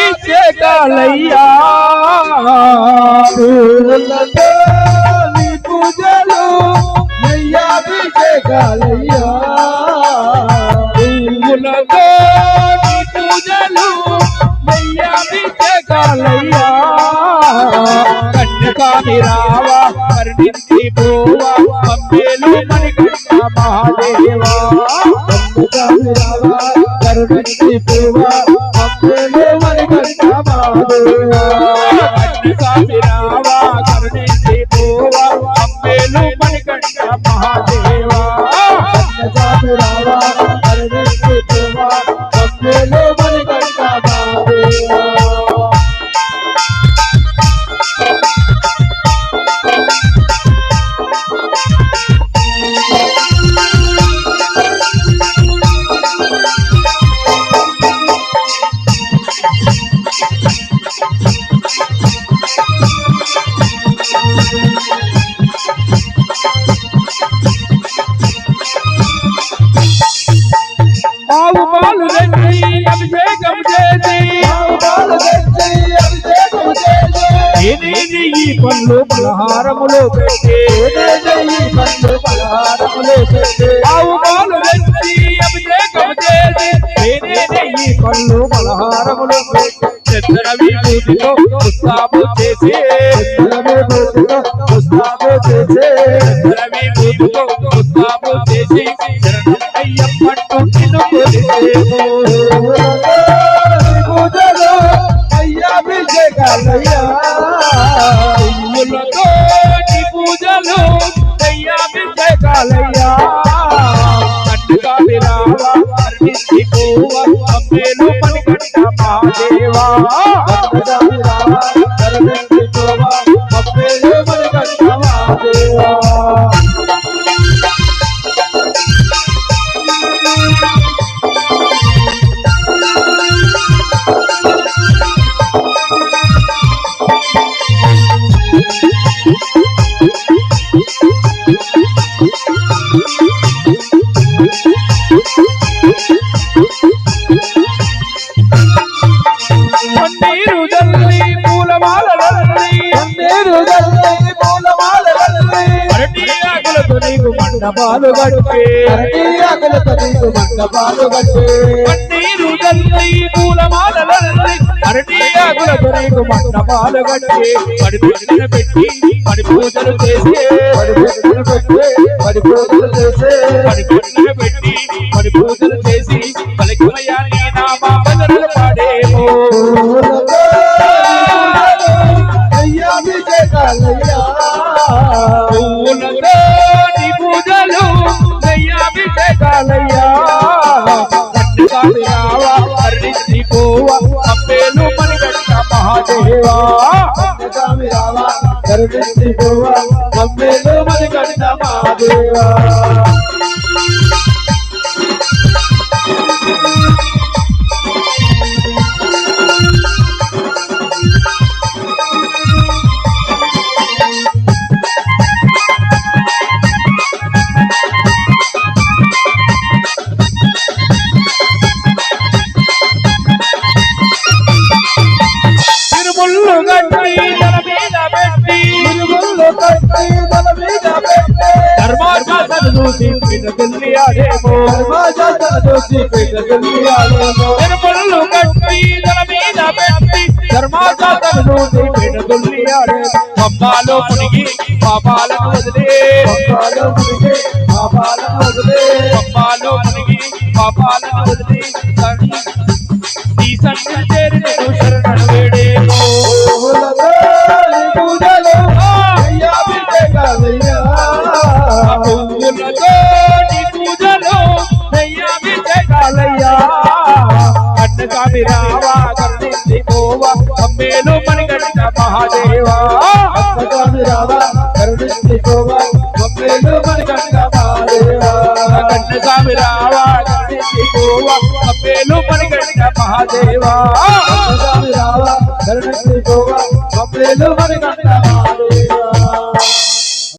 నెయ్యాభిషేకాలయ్యా పూలతో నీ పూజలు నెయ్యాభిషేకాలయ్యా పువ్వులతో నీ పూజలు నెయ్యాభిషేకాలయ్యా కన్యకామి రావా కరుణించి పోవా మమ్మేలు మణికంఠ మహాదేవా కన్యకామి రావా కరుణించి పోవా మమ్మేలు మణికంఠ మహాదేవా కన్యకామి రావా కరుణించి పోవా మమ్మేలు మణికంఠ మహాదేవా కన్యకామి రావా కరుణించి పోవా మమ్మేలు మణికంఠ మహాదేవా ఆవు పాలు తెచ్చి అభిషేకం చేసి ఏదేది ఈ పండ్లు పలహారములో పెట్టి ఆవు పాలు తెచ్చి అభిషేకం చేసి ఏదేది ఈ పండ్లు పలహారములో పెట్టి చంద్ర విభూతితో ఉత్సాహం చేసి చంద్ర విభూతితో ఉత్సాహం చేసి శరణం అయ్యప్పట్టు పూజలు అయ్యాభిషేకాలయ్యా పువ్వులతో నీ పూజలు అయ్యాభిషేకాలయ్యా కన్యకామి రావా కరుణించి పోవా మమ్మేలు మణికంఠ మహాదేవా కన్యకామి రావా కరుణించి పోవా మమ్మేలు మణికంఠ మహాదేవా పన్నీరు జల్లి పూలమాలలల్లి అరటి ఆకులతో నీకు మండపాలు కట్టి పన్నీరు జల్లి పూలమాలలల్లి అరటి ఆకులతో నీకు మండపాలు కట్టి పడి పూజలు పెట్టి పడి పూజలు చేసి పడి పూజలు పెట్టి పడి పూజలు చేసి పలికిమయ్యా నీ నామ భజనలు పాడేమో పువ్వులతో నీ పూజలు నెయ్యాభిషేకాలయ్యా కన్యకామి రావా కరుణించి పోవా మమ్మేలు మణికంఠ మహాదేవా కన్యకామి రావా కరుణించి పోవా మమ్మేలు మణికంఠ మహాదేవా తిరుముళ్ళు గట్టి తల మీద పెట్టి ధర్మాశాసను చూసి పిటకెళ్ళి ఆడేమో తిరుముళ్ళు గట్టి తల మీద పెట్టి ధర్మాశాసను చూసి పిటకెళ్ళి ఆడేమో పంబాలో మునిగి పాపాలను వదిలే పంబాలో మునిగి పాపాలను వదిలే ఈ సన్నిధి చేరి నేను శరణు వేడేమో పువ్వులతో నీ పూజలు నెయ్యాభిషేకాలయ్యా కన్యకామి రావా కరుణించి పోవా మమ్మేలు మణికంఠ మహాదేవా కన్యకామి రావా కరుణించి పోవా మమ్మేలు మణికంఠ మహాదేవా కన్యకామి రావా కరుణించి పోవా మమ్మేలు మణికంఠ మహాదేవా కన్యకామి రావా కరుణించి పోవా మమ్మేలు మణికంఠ మహాదేవా